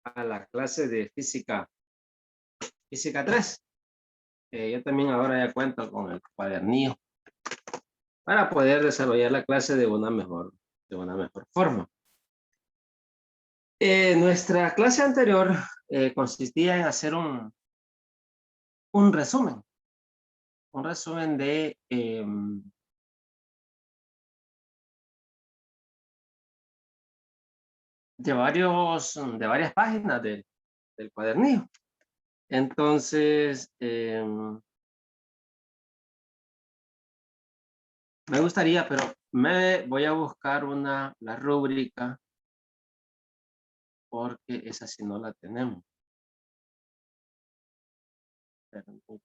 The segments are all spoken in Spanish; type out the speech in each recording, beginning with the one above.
a la clase de física 3. Yo también ahora ya cuento con el cuadernillo para poder desarrollar la clase de una mejor forma. Nuestra clase anterior consistía en hacer un resumen de varias páginas del cuadernillo. Entonces, me gustaría, pero me voy a buscar la rúbrica porque esa sí no la tenemos. Permítame.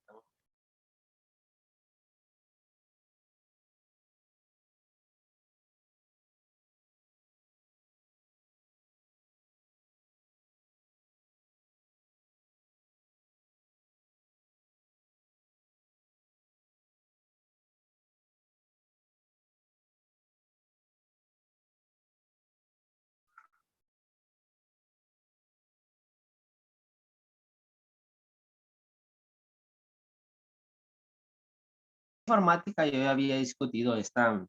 Informática, yo ya había discutido esta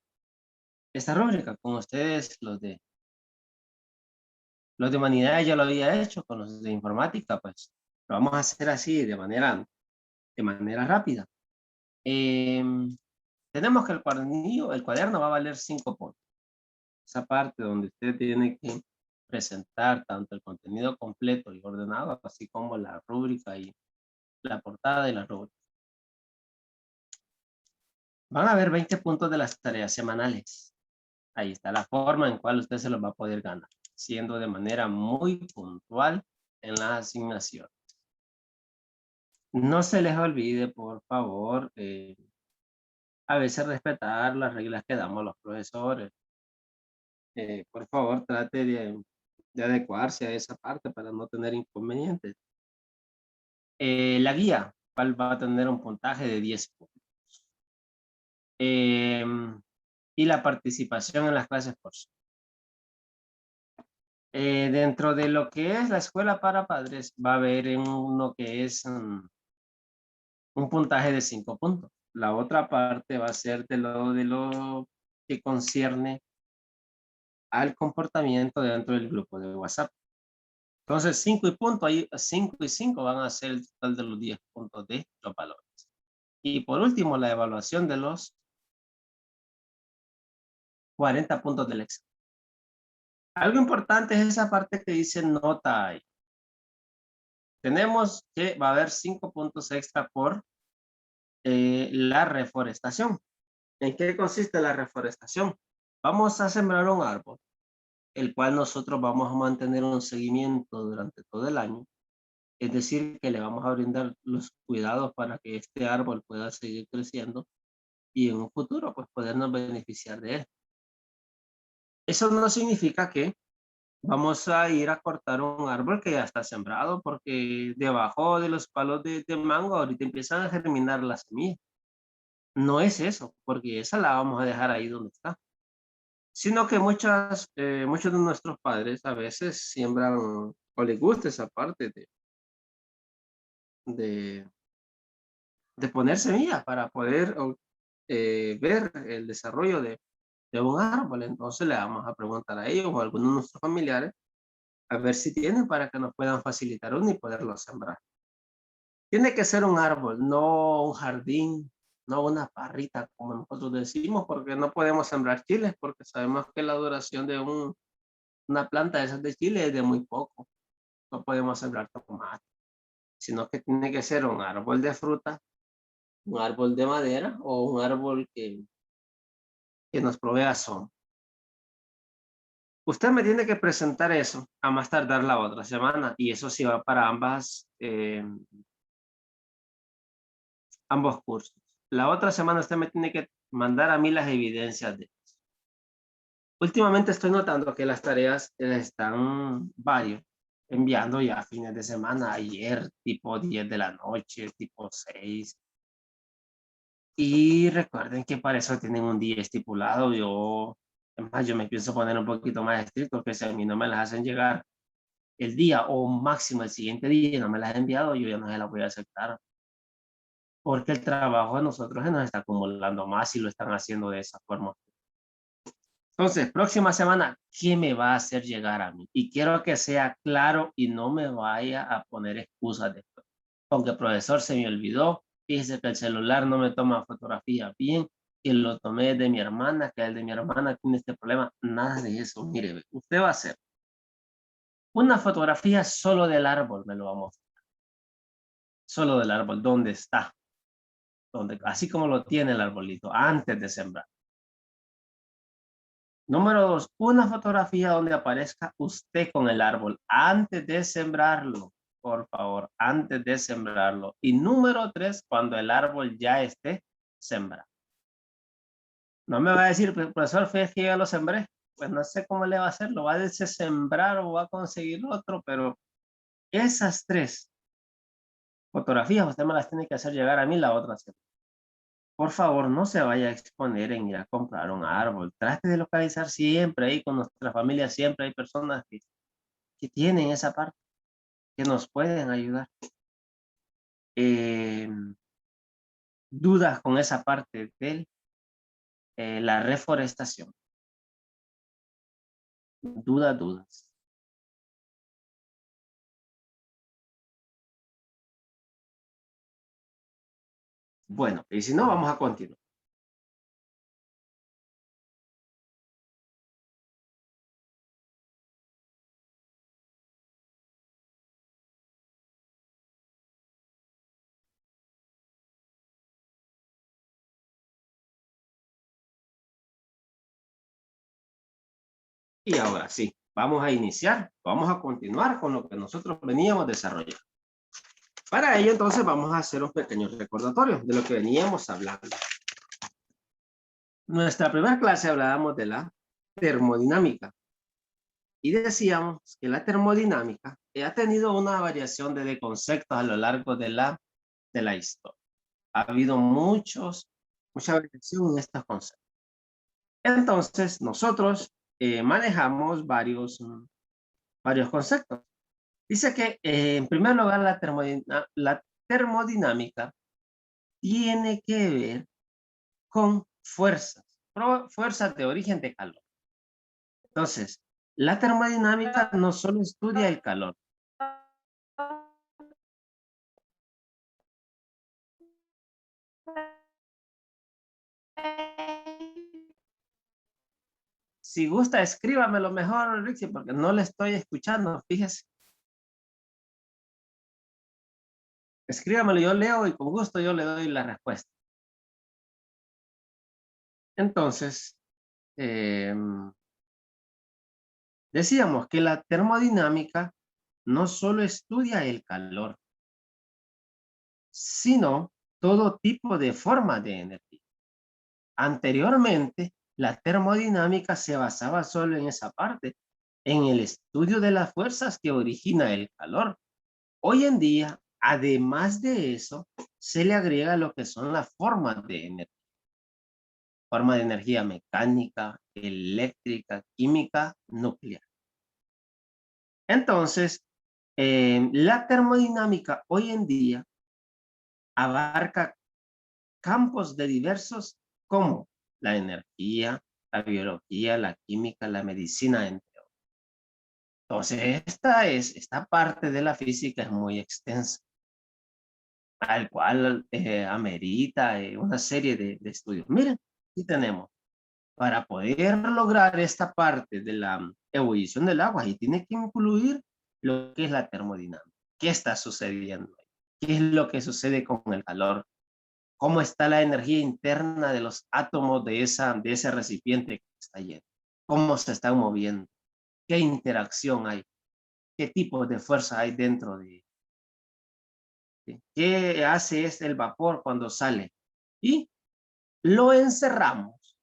rúbrica con ustedes, los de humanidades ya lo había hecho, con los de informática, pues lo vamos a hacer así de manera rápida. Tenemos que el cuaderno va a valer 5 puntos. Esa parte donde usted tiene que presentar tanto el contenido completo y ordenado, así como la rúbrica y la portada de la rúbrica. Van a haber 20 puntos de las tareas semanales. Ahí está la forma en cual usted se los va a poder ganar, siendo de manera muy puntual en las asignaciones. No se les olvide, por favor, a veces respetar las reglas que damos los profesores. Por favor, trate de adecuarse a esa parte para no tener inconvenientes. La guía, ¿cuál va a tener un puntaje de 10 puntos? Y la participación en las clases por Zoom. Dentro de lo que es la escuela para padres, va a haber uno que es un puntaje de 5 puntos. La otra parte va a ser de lo que concierne al comportamiento dentro del grupo de WhatsApp. Entonces, 5 y 5 van a ser el total de los 10 puntos de los valores. Y por último, la evaluación de los 40 puntos del examen. Algo importante es esa parte que dice nota ahí. Tenemos que va a haber 5 puntos extra por la reforestación. ¿En qué consiste la reforestación? Vamos a sembrar un árbol, el cual nosotros vamos a mantener un seguimiento durante todo el año. Es decir, que le vamos a brindar los cuidados para que este árbol pueda seguir creciendo y en un futuro pues podernos beneficiar de él. Eso no significa que vamos a ir a cortar un árbol que ya está sembrado, porque debajo de los palos de mango ahorita empiezan a germinar las semillas. No es eso, porque esa la vamos a dejar ahí donde está. Sino que muchos de nuestros padres a veces siembran o les gusta esa parte de, de poner semillas para poder ver el desarrollo de un árbol. Entonces le vamos a preguntar a ellos o a algunos de nuestros familiares a ver si tienen para que nos puedan facilitar uno y poderlo sembrar. Tiene que ser un árbol, no un jardín, no una parrita, como nosotros decimos, porque no podemos sembrar chiles, porque sabemos que la duración de una planta de esas de chile es de muy poco. No podemos sembrar tomate, sino que tiene que ser un árbol de fruta, un árbol de madera o un árbol que nos provea sombra. Usted me tiene que presentar eso a más tardar la otra semana, y eso sí va para ambos cursos. La otra semana usted me tiene que mandar a mí las evidencias de eso. Últimamente estoy notando que las tareas están enviando ya a fines de semana, ayer tipo 10 de la noche, tipo 6. Y recuerden que para eso tienen un día estipulado. Yo me pienso poner un poquito más estricto, que si a mí no me las hacen llegar el día o máximo el siguiente día y no me las ha enviado, yo ya no se las voy a aceptar. Porque el trabajo de nosotros se nos está acumulando más y lo están haciendo de esa forma. Entonces, próxima semana, ¿qué me va a hacer llegar a mí? Y quiero que sea claro y no me vaya a poner excusas después. Aunque el profesor se me olvidó, fíjese que el celular no me toma fotografía bien, y lo tomé de mi hermana, que el de mi hermana tiene este problema. Nada de eso. Mire, usted va a hacer una fotografía solo del árbol, me lo va a mostrar. Solo del árbol, ¿dónde está? Donde, así como lo tiene el arbolito, antes de sembrar. Número 2, una fotografía donde aparezca usted con el árbol antes de sembrarlo, por favor, antes de sembrarlo. Y número 3, cuando el árbol ya esté sembrado. No me va a decir, profesor, fue que ya lo sembré. Pues no sé cómo le va a hacer, lo va a desembrar o va a conseguir otro, pero esas 3 fotografías usted me las tiene que hacer llegar a mí la otra semana. Por favor, no se vaya a exponer en ir a comprar un árbol. Trate de localizar siempre ahí con nuestra familia, siempre hay personas que tienen esa parte, que nos pueden ayudar. Dudas con esa parte de la reforestación. Dudas. Bueno, y si no, vamos a continuar. Y ahora sí, vamos a iniciar, vamos a continuar con lo que nosotros veníamos desarrollando. Para ello, entonces, vamos a hacer un pequeño recordatorio de lo que veníamos hablando. Nuestra primera clase hablábamos de la termodinámica. Y decíamos que la termodinámica ha tenido una variación de conceptos a lo largo de la historia. Ha habido mucha variación en estos conceptos. Entonces, nosotros manejamos varios conceptos. Dice que, en primer lugar, la termodinámica tiene que ver con fuerzas de origen de calor. Entonces, la termodinámica no solo estudia el calor. Si gusta, escríbamelo mejor, Rixi, porque no le estoy escuchando, fíjese. Escríbamelo, yo leo y con gusto yo le doy la respuesta. Entonces, decíamos que la termodinámica no solo estudia el calor, sino todo tipo de formas de energía. Anteriormente, la termodinámica se basaba solo en esa parte, en el estudio de las fuerzas que origina el calor. Hoy en día, además de eso, se le agrega lo que son las formas de energía. Forma de energía mecánica, eléctrica, química, nuclear. Entonces, la termodinámica hoy en día abarca campos de diversos como la energía, la biología, la química, la medicina, entre otros. Entonces, esta parte de la física es muy extensa, al cual amerita una serie de estudios. Miren, aquí tenemos, para poder lograr esta parte de la ebullición del agua, y tiene que incluir lo que es la termodinámica. ¿Qué está sucediendo? ¿Qué es lo que sucede con el calor? ¿Cómo está la energía interna de los átomos de ese recipiente que está lleno? ¿Cómo se están moviendo? ¿Qué interacción hay? ¿Qué tipo de fuerza hay dentro de él? ¿Qué hace el vapor cuando sale? Y lo encerramos,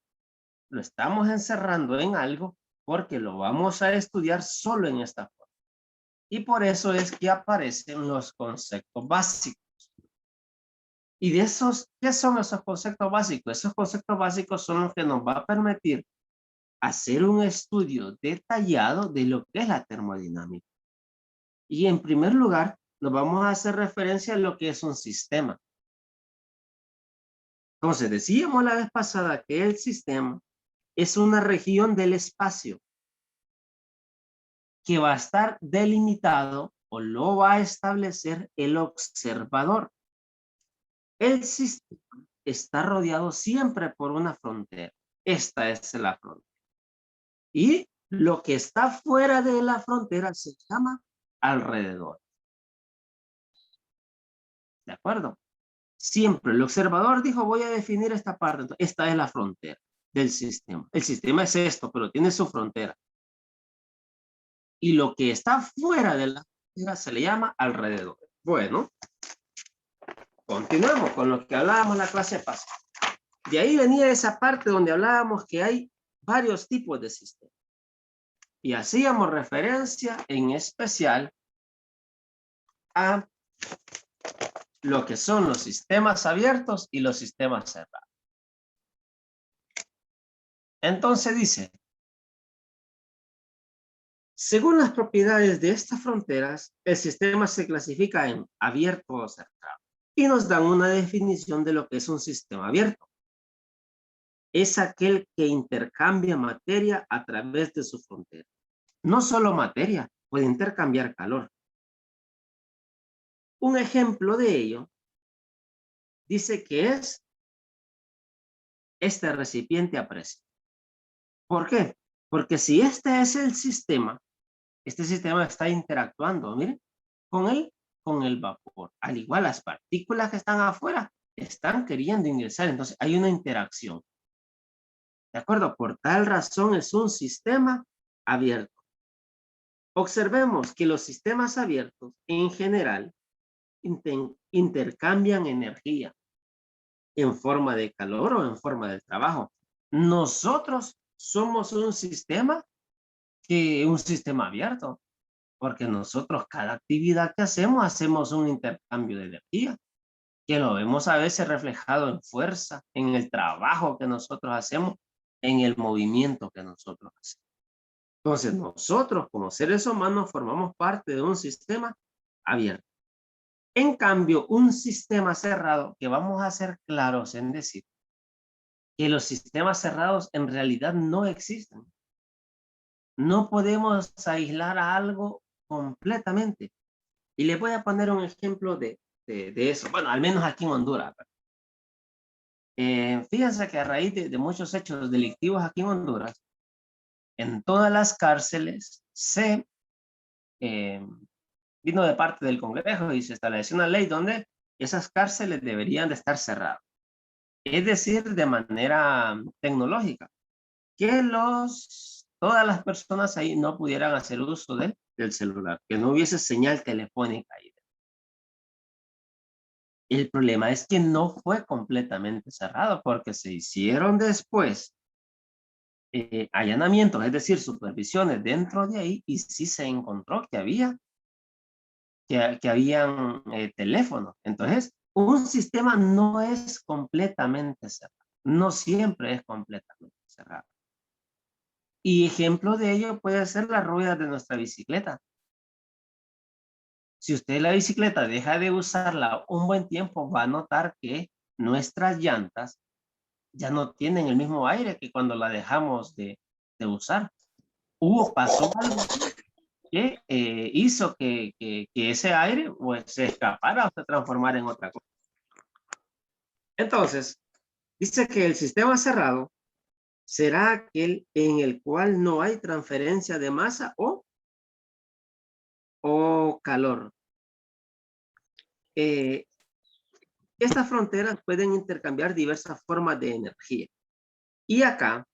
lo estamos encerrando en algo porque lo vamos a estudiar solo en esta forma. Y por eso es que aparecen los conceptos básicos. Y de esos, ¿qué son esos conceptos básicos? Esos conceptos básicos son los que nos va a permitir hacer un estudio detallado de lo que es la termodinámica. Y en primer lugar, nos vamos a hacer referencia a lo que es un sistema. Entonces, decíamos la vez pasada que el sistema es una región del espacio que va a estar delimitado o lo va a establecer el observador. El sistema está rodeado siempre por una frontera. Esta es la frontera. Y lo que está fuera de la frontera se llama alrededor. ¿De acuerdo? Siempre el observador dijo, voy a definir esta parte. Entonces, esta es la frontera del sistema. El sistema es esto, pero tiene su frontera. Y lo que está fuera de la frontera se le llama alrededor. Bueno, continuamos con lo que hablábamos en la clase pasada. De ahí venía esa parte donde hablábamos que hay varios tipos de sistemas. Y hacíamos referencia en especial a lo que son los sistemas abiertos y los sistemas cerrados. Entonces dice, según las propiedades de estas fronteras, el sistema se clasifica en abierto o cerrado. Y nos dan una definición de lo que es un sistema abierto. Es aquel que intercambia materia a través de su frontera. No solo materia, puede intercambiar calor. Un ejemplo de ello dice que es este recipiente a presión. ¿Por qué? Porque si este es el sistema, este sistema está interactuando, miren, con el vapor. Al igual, las partículas que están afuera están queriendo ingresar, entonces hay una interacción. ¿De acuerdo? Por tal razón es un sistema abierto. Observemos que los sistemas abiertos en general intercambian energía en forma de calor o en forma de trabajo. Nosotros somos un sistema abierto, porque nosotros cada actividad que hacemos un intercambio de energía, que lo vemos a veces reflejado en fuerza, en el trabajo que nosotros hacemos, en el movimiento que nosotros hacemos. Entonces nosotros como seres humanos formamos parte de un sistema abierto. En cambio, un sistema cerrado, que vamos a ser claros en decir que los sistemas cerrados en realidad no existen. No podemos aislar a algo completamente. Y les voy a poner un ejemplo de eso. Bueno, al menos aquí en Honduras. Fíjense que a raíz de muchos hechos delictivos aquí en Honduras, en todas las cárceles se vino de parte del Congreso y se estableció una ley donde esas cárceles deberían de estar cerradas. Es decir, de manera tecnológica, que todas las personas ahí no pudieran hacer uso del celular, que no hubiese señal telefónica ahí. El problema es que no fue completamente cerrado porque se hicieron después allanamientos, es decir, supervisiones dentro de ahí y sí se encontró que habían teléfonos. Entonces, un sistema no es completamente cerrado. No siempre es completamente cerrado. Y ejemplo de ello puede ser las ruedas de nuestra bicicleta. Si usted la bicicleta deja de usarla un buen tiempo, va a notar que nuestras llantas ya no tienen el mismo aire que cuando la dejamos de usar. Pasó algo que hizo que ese aire pues, se escapara o se transformara en otra cosa. Entonces, dice que el sistema cerrado será aquel en el cual no hay transferencia de masa o calor. Estas fronteras pueden intercambiar diversas formas de energía. Y acá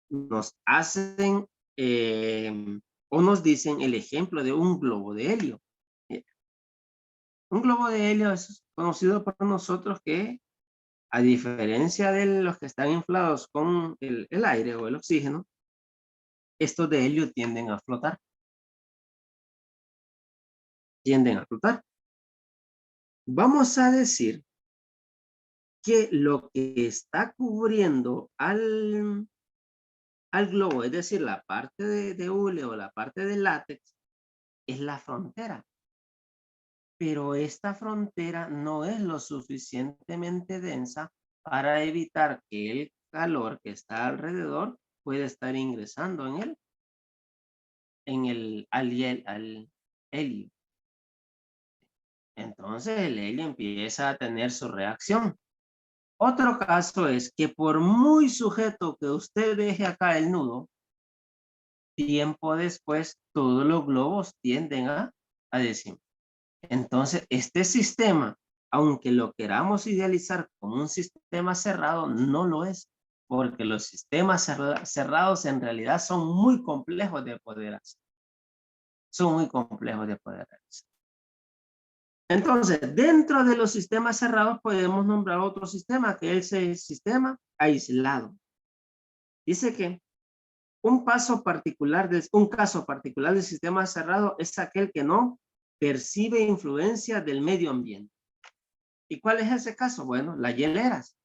nos hacen o nos dicen el ejemplo de un globo de helio. Un globo de helio es conocido por nosotros que, a diferencia de los que están inflados con el aire o el oxígeno, estos de helio tienden a flotar. Vamos a decir que lo que está cubriendo al globo, es decir, la parte de hule o la parte de látex, es la frontera. pero esta frontera no es lo suficientemente densa para evitar que el calor que está alrededor pueda estar ingresando al helio. Entonces el helio empieza a tener su reacción. Otro caso es que por muy sujeto que usted deje acá el nudo, tiempo después todos los globos tienden a decir. Entonces este sistema, aunque lo queramos idealizar como un sistema cerrado, no lo es, porque los sistemas cerrados en realidad son muy complejos de poder hacer. Son muy complejos de poder realizar. Entonces, dentro de los sistemas cerrados podemos nombrar otro sistema, que es el sistema aislado. Dice que un caso particular del sistema cerrado es aquel que no percibe influencia del medio ambiente. ¿Y cuál es ese caso? Bueno, las hieleras.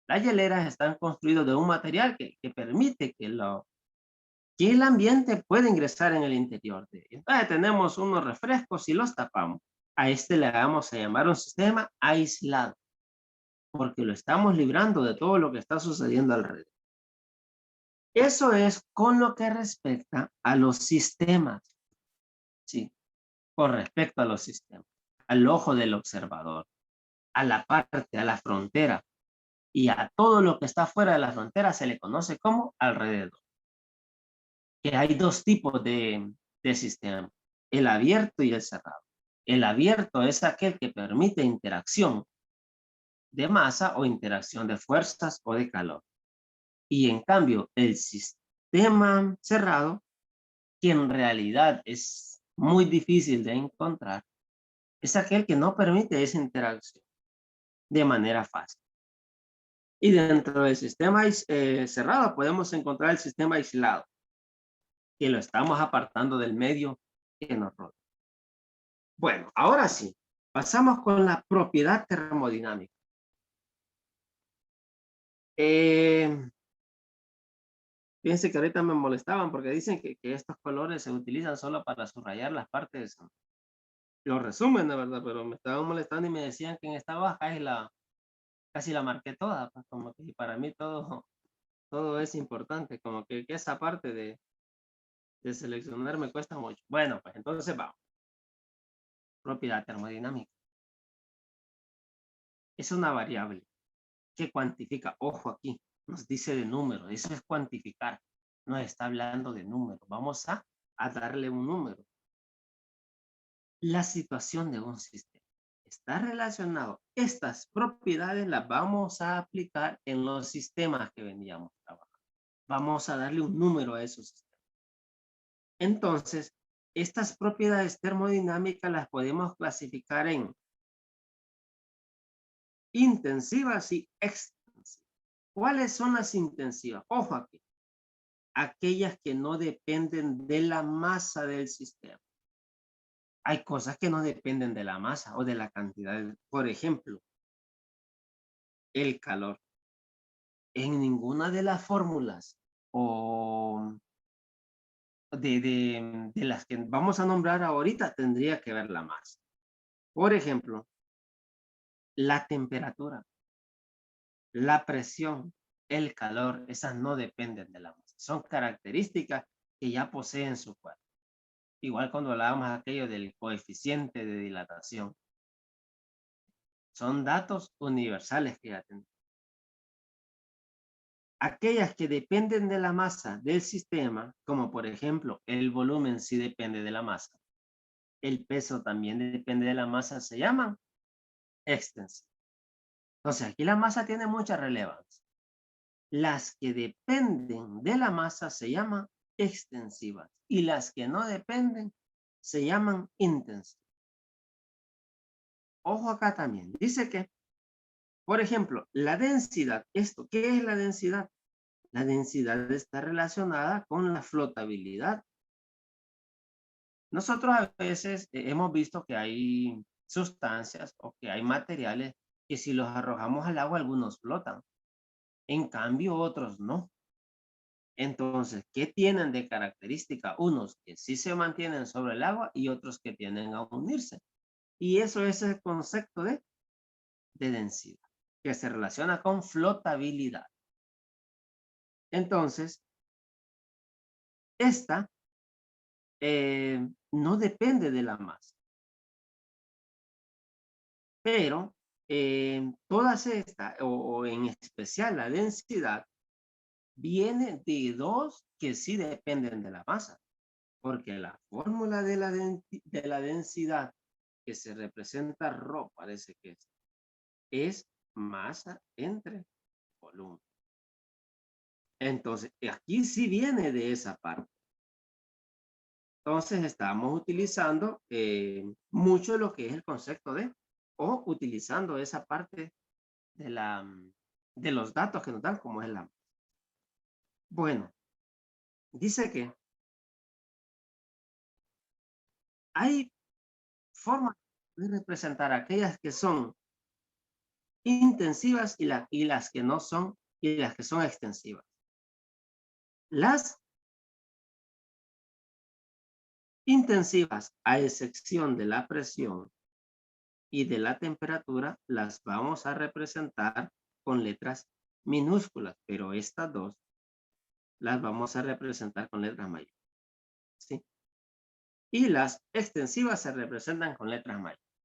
Las hieleras están construidas de un material que permite que el ambiente pueda ingresar en el interior de ellos. Entonces tenemos unos refrescos y los tapamos. A este le vamos a llamar un sistema aislado, porque lo estamos librando de todo lo que está sucediendo alrededor. Eso es con lo que respecta a los sistemas. Sí, con respecto a los sistemas, al ojo del observador, a la parte, a la frontera, y a todo lo que está fuera de la frontera se le conoce como alrededor. Que hay dos tipos de sistema, el abierto y el cerrado. El abierto es aquel que permite interacción de masa o interacción de fuerzas o de calor. Y en cambio, el sistema cerrado, que en realidad es muy difícil de encontrar, es aquel que no permite esa interacción de manera fácil. Y dentro del sistema cerrado podemos encontrar el sistema aislado, que lo estamos apartando del medio que nos rodea. Bueno, ahora sí, pasamos con la propiedad termodinámica. Fíjense que ahorita me molestaban porque dicen que estos colores se utilizan solo para subrayar las partes, los resúmenes, ¿verdad? Pero me estaban molestando y me decían que en esta hoja casi la marqué toda, pues como que para mí todo es importante, como que esa parte de seleccionar me cuesta mucho. Bueno, pues entonces vamos. Propiedad termodinámica. Es una variable que cuantifica, ojo aquí, nos dice de número, eso es cuantificar, nos está hablando de número, vamos a darle un número. La situación de un sistema está relacionado, estas propiedades las vamos a aplicar en los sistemas que veníamos trabajando. Vamos a darle un número a esos sistemas. Entonces, estas propiedades termodinámicas las podemos clasificar en intensivas y extensivas. ¿Cuáles son las intensivas? Ojo aquí. Aquellas que no dependen de la masa del sistema. Hay cosas que no dependen de la masa o de la cantidad. Por ejemplo, el calor. En ninguna de las fórmulas o de las que vamos a nombrar ahorita tendría que ver la masa. Por ejemplo, la temperatura, la presión, el calor, esas no dependen de la masa. Son características que ya poseen su cuerpo. Igual cuando hablábamos aquello del coeficiente de dilatación. Son datos universales que ya tenemos. Aquellas que dependen de la masa del sistema, como por ejemplo el volumen sí depende de la masa, el peso también depende de la masa, se llaman extensivas. Entonces aquí la masa tiene mucha relevancia. Las que dependen de la masa se llaman extensivas y las que no dependen se llaman intensivas. Ojo acá también, dice que, por ejemplo, la densidad, ¿qué es la densidad? La densidad está relacionada con la flotabilidad. Nosotros a veces hemos visto que hay sustancias o que hay materiales que si los arrojamos al agua algunos flotan. En cambio otros no. Entonces, ¿qué tienen de característica? Unos que sí se mantienen sobre el agua y otros que tienden a hundirse. Y eso es el concepto de densidad, que se relaciona con flotabilidad. Entonces, esta no depende de la masa. Pero todas estas, o en especial la densidad, viene de dos que sí dependen de la masa. Porque la fórmula de la densidad que se representa ρ, parece que es masa entre volumen. Entonces, aquí sí viene de esa parte. Entonces, estamos utilizando mucho lo que es el concepto de, o utilizando esa parte de los datos que nos dan, como es la. Bueno, dice que hay formas de representar aquellas que son intensivas y las que no son, y las que son extensivas. Las intensivas, a excepción de la presión y de la temperatura, las vamos a representar con letras minúsculas, pero estas dos las vamos a representar con letras mayúsculas, ¿sí? Y las extensivas se representan con letras mayúsculas.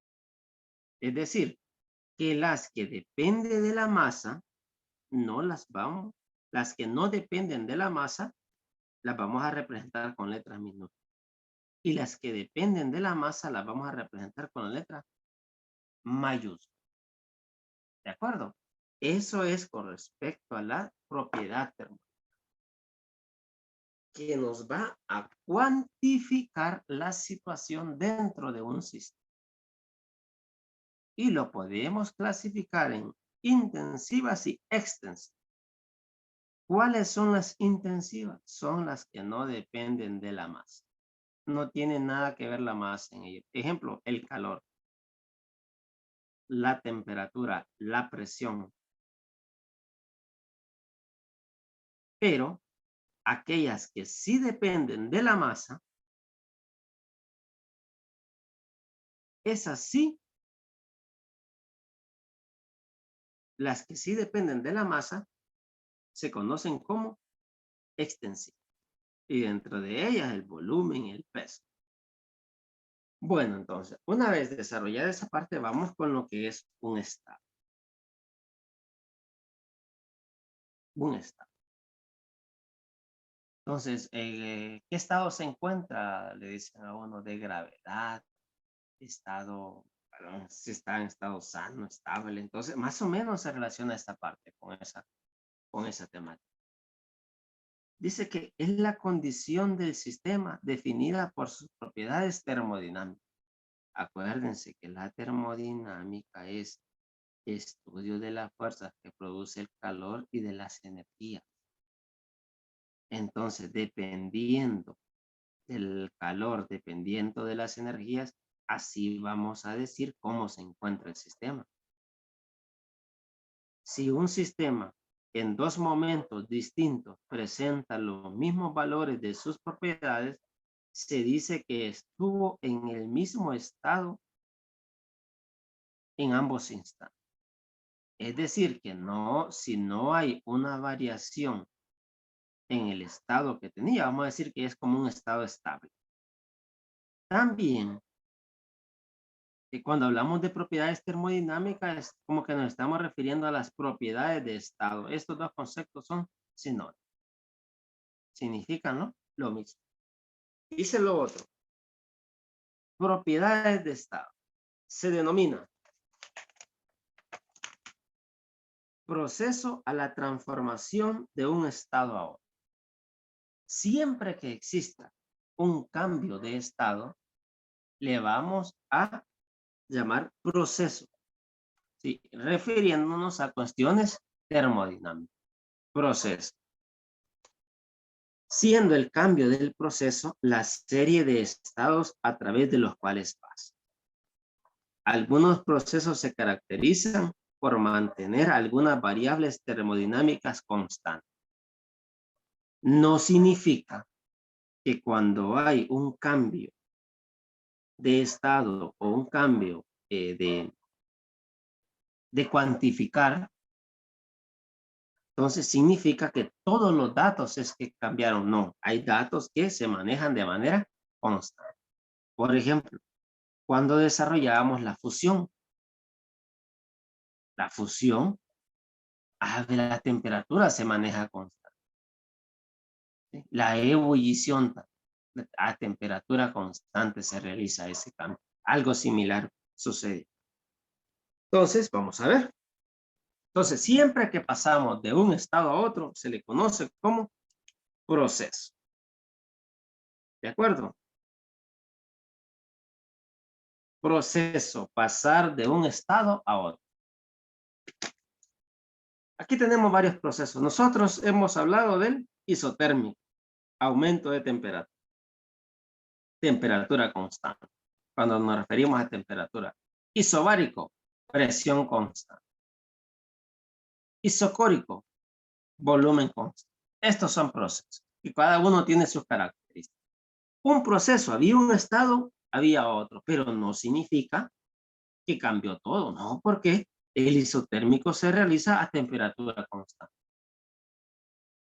Es decir, que las que dependen de la masa, las que no dependen de la masa, las vamos a representar con letras minúsculas. Y las que dependen de la masa, las vamos a representar con la letra mayúscula. ¿De acuerdo? Eso es con respecto a la propiedad termodinámica, que nos va a cuantificar la situación dentro de un sistema. Y lo podemos clasificar en intensivas y extensivas. ¿Cuáles son las intensivas? Son las que no dependen de la masa. No tiene nada que ver la masa en ello. Ejemplo, el calor, la temperatura, la presión. Pero aquellas que sí dependen de la masa, esas sí, las que sí dependen de la masa, se conocen como extensivas. Y dentro de ellas el volumen y el peso. Bueno, entonces, una vez desarrollada esa parte, vamos con lo que es un estado. Un estado. Entonces, ¿qué estado se encuentra? Le dicen a uno de gravedad, estado, perdón, si está en estado sano, estable. Entonces, más o menos se relaciona esta parte con esa temática. Dice que es la condición del sistema definida por sus propiedades termodinámicas. Acuérdense que la termodinámica es estudio de las fuerzas que produce el calor y de las energías. Entonces, dependiendo del calor, dependiendo de las energías, así vamos a decir cómo se encuentra el sistema. Si un sistema en dos momentos distintos presenta los mismos valores de sus propiedades, se dice que estuvo en el mismo estado en ambos instantes. Es decir, que si no hay una variación en el estado que tenía, vamos a decir que es como un estado estable. También, cuando hablamos de propiedades termodinámicas, es como que nos estamos refiriendo a las propiedades de estado. Estos dos conceptos son sinónimos. Significan, ¿no?, lo mismo. Dice lo otro. Propiedades de estado. Se denomina proceso a la transformación de un estado a otro. Siempre que exista un cambio de estado, le vamos a llamar proceso, ¿sí?, refiriéndonos a cuestiones termodinámicas. Proceso. Siendo el cambio del proceso la serie de estados a través de los cuales pasa. Algunos procesos se caracterizan por mantener algunas variables termodinámicas constantes. No significa que cuando hay un cambio de estado o un cambio de cuantificar, entonces significa que todos los datos es que cambiaron. No, hay datos que se manejan de manera constante. Por ejemplo, cuando desarrollábamos la fusión, la temperatura se maneja constante. La ebullición a temperatura constante se realiza ese cambio. Algo similar sucede. Entonces, vamos a ver. Entonces, siempre que pasamos de un estado a otro, se le conoce como proceso. ¿De acuerdo? Proceso, pasar de un estado a otro. Aquí tenemos varios procesos. Nosotros hemos hablado del isotérmico, aumento de temperatura. Temperatura constante. Cuando nos referimos a temperatura. Isobárico, presión constante. Isocórico, volumen constante. Estos son procesos y cada uno tiene sus características. Un proceso, había un estado, había otro, pero no significa que cambió todo, ¿no? Porque el isotérmico se realiza a temperatura constante.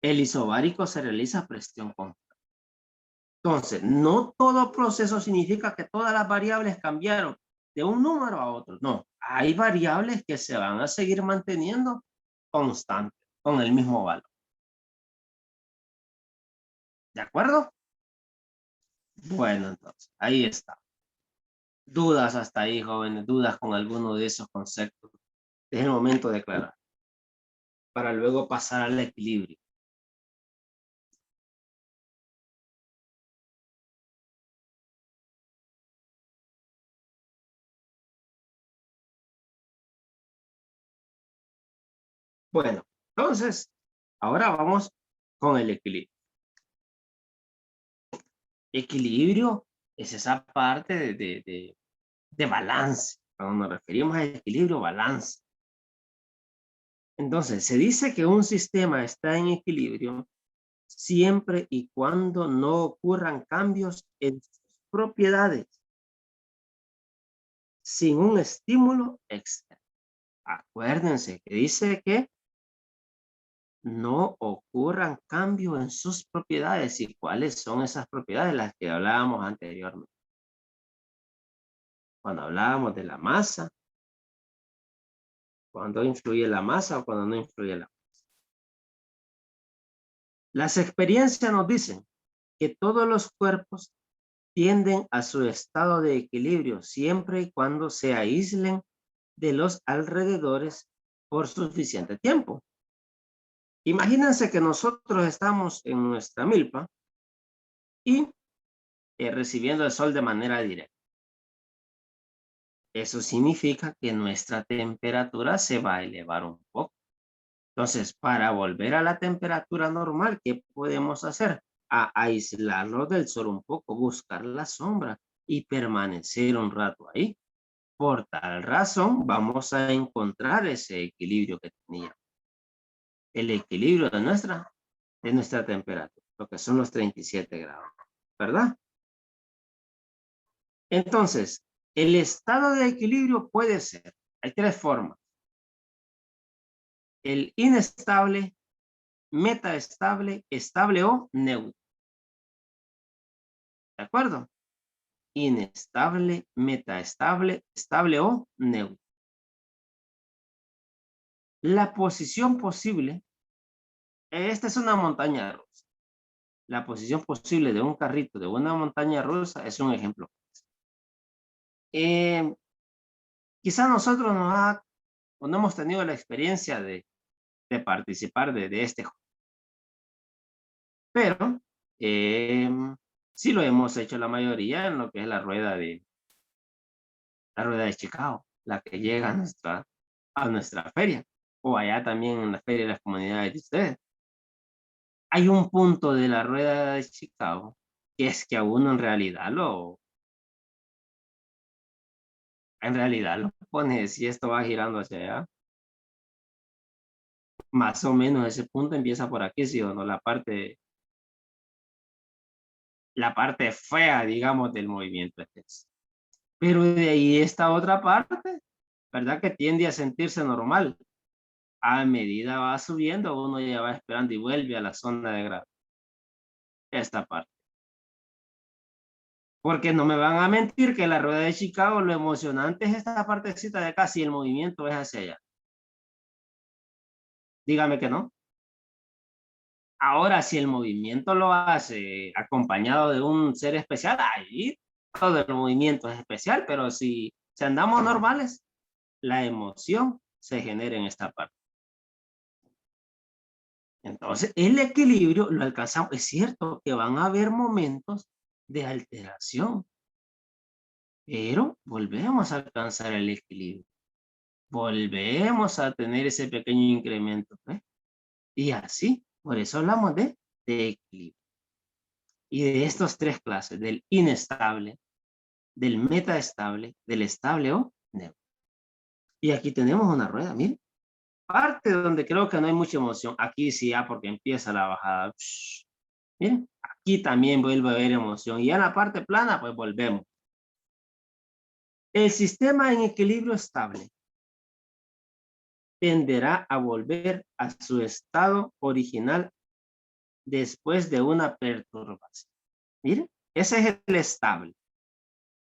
El isobárico se realiza a presión constante. Entonces, no todo proceso significa que todas las variables cambiaron de un número a otro. No, hay variables que se van a seguir manteniendo constantes, con el mismo valor. ¿De acuerdo? Bueno, entonces, ahí está. ¿Dudas hasta ahí, jóvenes? ¿Dudas con alguno de esos conceptos? Es el momento de aclarar, para luego pasar al equilibrio. Bueno, entonces, ahora vamos con el equilibrio. Equilibrio es esa parte de balance. Cuando nos referimos a equilibrio, balance. Entonces, se dice que un sistema está en equilibrio siempre y cuando no ocurran cambios en sus propiedades sin un estímulo externo. Acuérdense que dice que no ocurran cambios en sus propiedades. ¿Y cuáles son esas propiedades? Las que hablábamos anteriormente. Cuando hablábamos de la masa, cuando influye la masa o cuando no influye la masa. Las experiencias nos dicen que todos los cuerpos tienden a su estado de equilibrio siempre y cuando se aíslen de los alrededores por suficiente tiempo. Imagínense que nosotros estamos en nuestra milpa y recibiendo el sol de manera directa. Eso significa que nuestra temperatura se va a elevar un poco. Entonces, para volver a la temperatura normal, ¿qué podemos hacer? A aislarlo del sol un poco, buscar la sombra y permanecer un rato ahí. Por tal razón, vamos a encontrar ese equilibrio que tenía. El equilibrio de nuestra temperatura, lo que son los 37 grados, ¿verdad? Entonces, el estado de equilibrio puede ser, hay tres formas. El inestable, metaestable, estable o neutro. ¿De acuerdo? Inestable, metaestable, estable o neutro. La posición posible, esta es una montaña rusa. La posición posible de un carrito de una montaña rusa es un ejemplo. Quizá nosotros no hemos tenido la experiencia de participar de este juego. Pero sí lo hemos hecho la mayoría en lo que es la rueda de Chicago, la que llega a nuestra feria, o allá también en la feria de las comunidades de ustedes. Hay un punto de la rueda de Chicago que es que a uno en realidad lo pone, si esto va girando hacia allá, más o menos ese punto empieza por aquí, ¿sí o no? La parte fea, digamos, del movimiento. Pero de ahí esta otra parte, ¿verdad? Que tiende a sentirse normal. A medida va subiendo, uno ya va esperando y vuelve a la zona de gravedad. Esta parte. Porque no me van a mentir que la rueda de Chicago, lo emocionante es esta partecita de acá, si el movimiento es hacia allá. Dígame que no. Ahora, si el movimiento lo hace acompañado de un ser especial, ahí todo el movimiento es especial, pero si andamos normales, la emoción se genera en esta parte. Entonces, el equilibrio lo alcanzamos. Es cierto que van a haber momentos de alteración, pero volvemos a alcanzar el equilibrio. Volvemos a tener ese pequeño incremento, ¿eh? Y así, por eso hablamos de equilibrio. Y de estos tres clases, del inestable, del metaestable, del estable o neutro. Y aquí tenemos una rueda, miren. Parte donde creo que no hay mucha emoción. Aquí sí, ya porque empieza la bajada. Miren, aquí también vuelve a haber emoción. Y en la parte plana, pues volvemos. El sistema en equilibrio estable tenderá a volver a su estado original después de una perturbación. Miren, ese es el estable.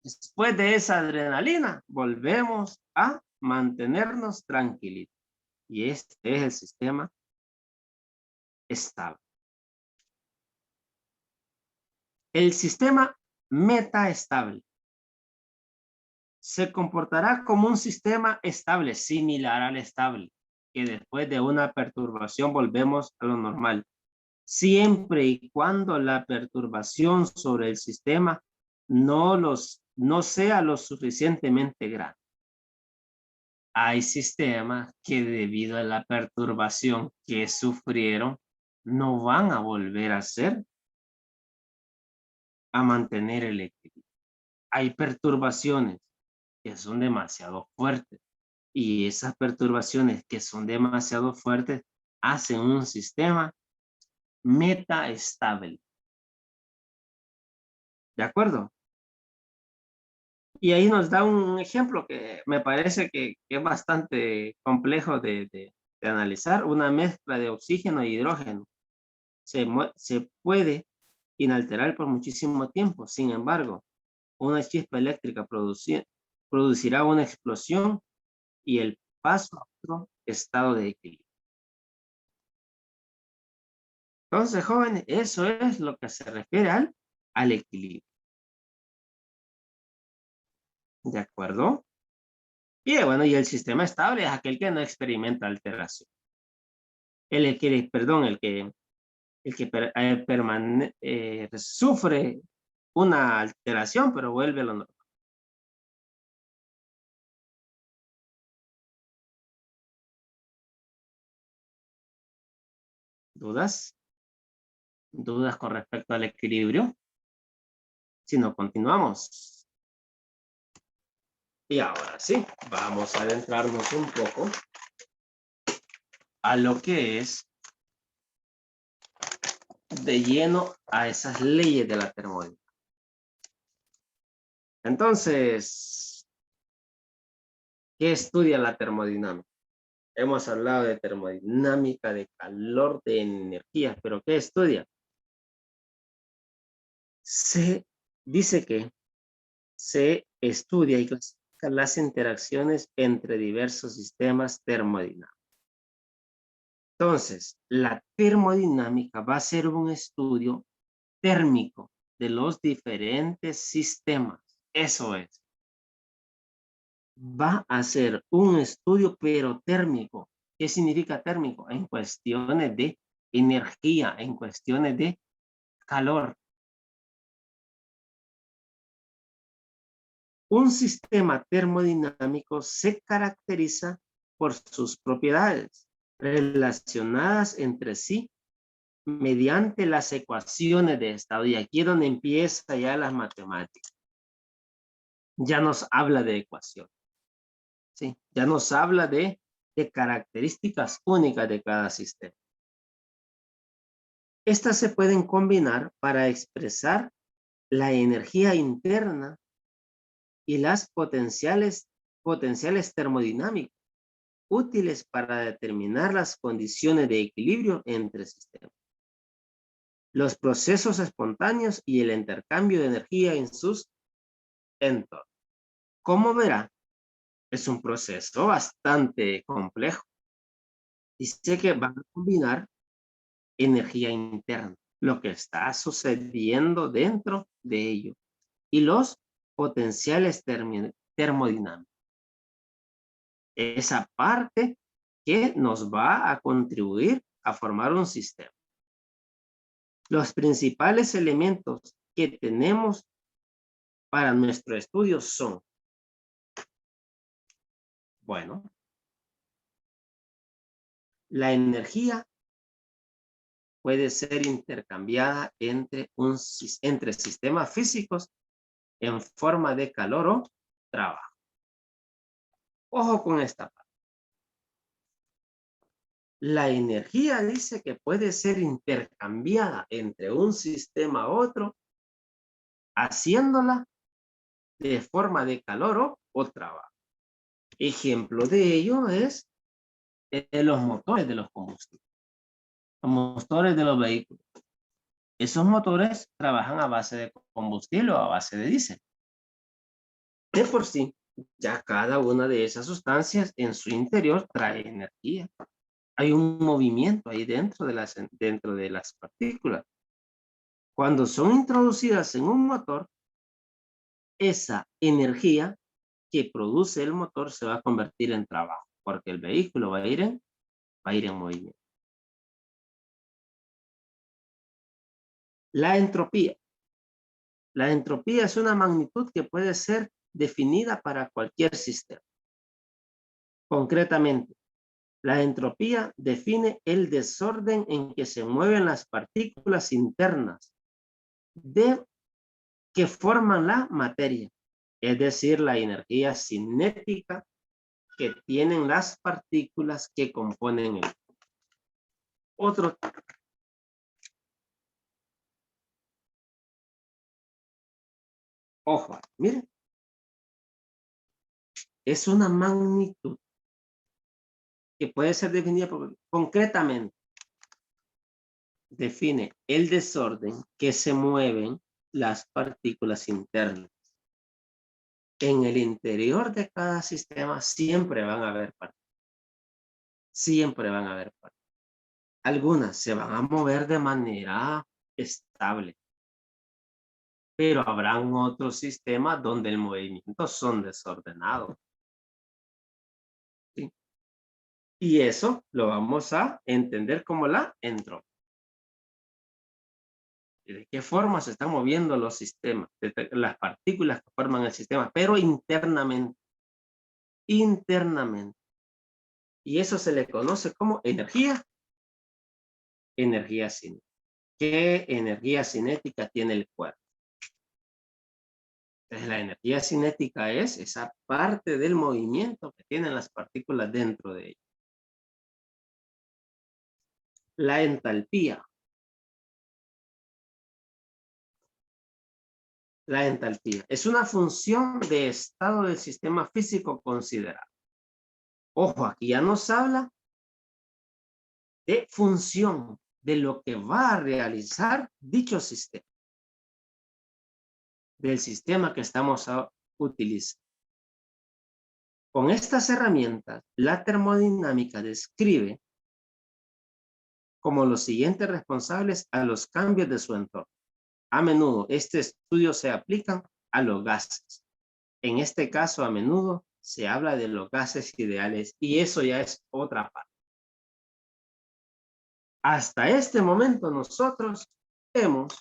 Después de esa adrenalina, volvemos a mantenernos tranquilitos. Y este es el sistema estable. El sistema metaestable se comportará como un sistema estable, similar al estable, que después de una perturbación volvemos a lo normal, siempre y cuando la perturbación sobre el sistema no sea lo suficientemente grande. Hay sistemas que debido a la perturbación que sufrieron, no van a volver a mantener el equilibrio. Hay perturbaciones que son demasiado fuertes y esas perturbaciones que son demasiado fuertes hacen un sistema metaestable. ¿De acuerdo? Y ahí nos da un ejemplo que me parece que es bastante complejo de analizar, una mezcla de oxígeno e hidrógeno. Se puede inalterar por muchísimo tiempo, sin embargo, una chispa eléctrica producirá una explosión y el paso a otro estado de equilibrio. Entonces, jóvenes, eso es lo que se refiere al equilibrio. ¿De acuerdo? Y bueno, y el sistema estable es aquel que no experimenta alteración. El que sufre una alteración, pero vuelve a lo normal. ¿Dudas? ¿Dudas con respecto al equilibrio? Si no, continuamos. Y ahora sí, vamos a adentrarnos un poco a lo que es de lleno a esas leyes de la termodinámica. Entonces, ¿qué estudia la termodinámica? Hemos hablado de termodinámica, de calor, de energía, pero ¿qué estudia? Se dice que se estudia y clasifica las interacciones entre diversos sistemas termodinámicos. Entonces, la termodinámica va a ser un estudio térmico de los diferentes sistemas. Eso es. Va a ser un estudio, pero térmico. ¿Qué significa térmico? En cuestiones de energía, en cuestiones de calor. Un sistema termodinámico se caracteriza por sus propiedades relacionadas entre sí mediante las ecuaciones de estado. Y aquí es donde empieza ya las matemáticas. Ya nos habla de ecuación. ¿Sí? Ya nos habla de características únicas de cada sistema. Estas se pueden combinar para expresar la energía interna y las potenciales termodinámicos útiles para determinar las condiciones de equilibrio entre sistemas, los procesos espontáneos y el intercambio de energía en sus entornos. Como verá, es un proceso bastante complejo. Dice que van a combinar energía interna, lo que está sucediendo dentro de ello, y los potenciales termodinámicos. Esa parte que nos va a contribuir a formar un sistema. Los principales elementos que tenemos para nuestro estudio son, bueno, la energía puede ser intercambiada entre sistemas físicos en forma de calor o trabajo. Ojo con esta parte. La energía dice que puede ser intercambiada entre un sistema a otro, haciéndola de forma de calor o trabajo. Ejemplo de ello es los motores de los combustibles, los motores de los vehículos. Esos motores trabajan a base de combustible o a base de diésel. De por sí, ya cada una de esas sustancias en su interior trae energía. Hay un movimiento ahí dentro de las partículas. Cuando son introducidas en un motor, esa energía que produce el motor se va a convertir en trabajo, porque el vehículo va a ir en movimiento. La entropía. La entropía es una magnitud que puede ser definida para cualquier sistema. Concretamente, la entropía define el desorden en que se mueven las partículas internas que forman la materia, es decir, la energía cinética que tienen las partículas que componen el otro. Ojo, miren, es una magnitud que puede ser definida concretamente. Define el desorden que se mueven las partículas internas. En el interior de cada sistema siempre van a haber partículas. Siempre van a haber partículas. Algunas se van a mover de manera estable, pero habrán otros sistemas donde el movimiento son desordenados. ¿Sí? Y eso lo vamos a entender como la entropía. ¿De qué forma se están moviendo los sistemas? Las partículas que forman el sistema, pero internamente. Internamente. Y eso se le conoce como energía cinética. ¿Qué energía cinética tiene el cuerpo? Entonces, la energía cinética es esa parte del movimiento que tienen las partículas dentro de ella. La entalpía. La entalpía es una función de estado del sistema físico considerado. Ojo, aquí ya nos habla de función, de lo que va a realizar dicho sistema. Del sistema que estamos utilizando. Con estas herramientas, la termodinámica describe como los siguientes responsables a los cambios de su entorno. A menudo, este estudio se aplica a los gases. En este caso, a menudo se habla de los gases ideales y eso ya es otra parte. Hasta este momento nosotros hemos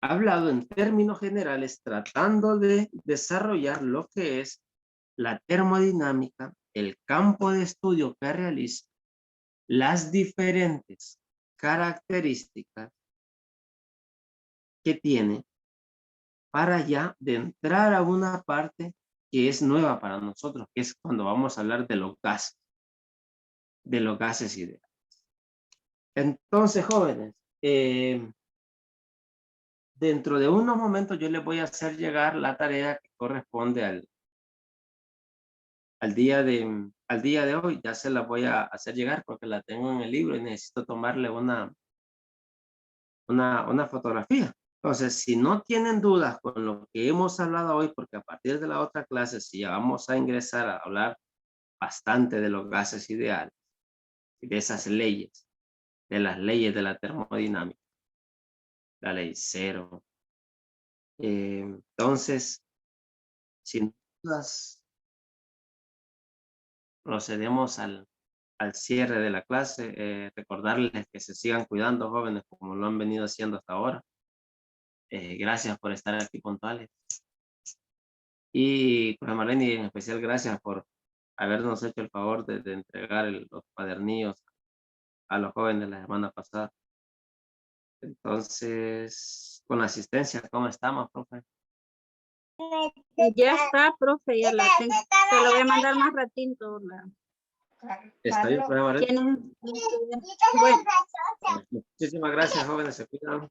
hablado en términos generales tratando de desarrollar lo que es la termodinámica, el campo de estudio que realiza, las diferentes características que tiene para ya de entrar a una parte que es nueva para nosotros, que es cuando vamos a hablar de los gases ideales. Entonces, jóvenes, Dentro de unos momentos yo les voy a hacer llegar la tarea que corresponde al día de hoy. Ya se la voy a hacer llegar porque la tengo en el libro y necesito tomarle una fotografía. Entonces, si no tienen dudas con lo que hemos hablado hoy, porque a partir de la otra clase, si ya vamos a ingresar a hablar bastante de los gases ideales y de esas leyes, de las leyes de la termodinámica, la ley cero. Entonces, sin dudas, procedemos al cierre de la clase. Recordarles que se sigan cuidando, jóvenes, como lo han venido haciendo hasta ahora. Gracias por estar aquí puntuales. Y pues Marlene, en especial gracias por habernos hecho el favor de entregar los cuadernillos a los jóvenes la semana pasada. Entonces, con la asistencia, ¿cómo estamos, profe? Ya está, profe, ya la tengo. Te lo voy a mandar más ratito. ¿Está bien, profe Marlene? Bueno. Muchísimas gracias, jóvenes, se cuidan.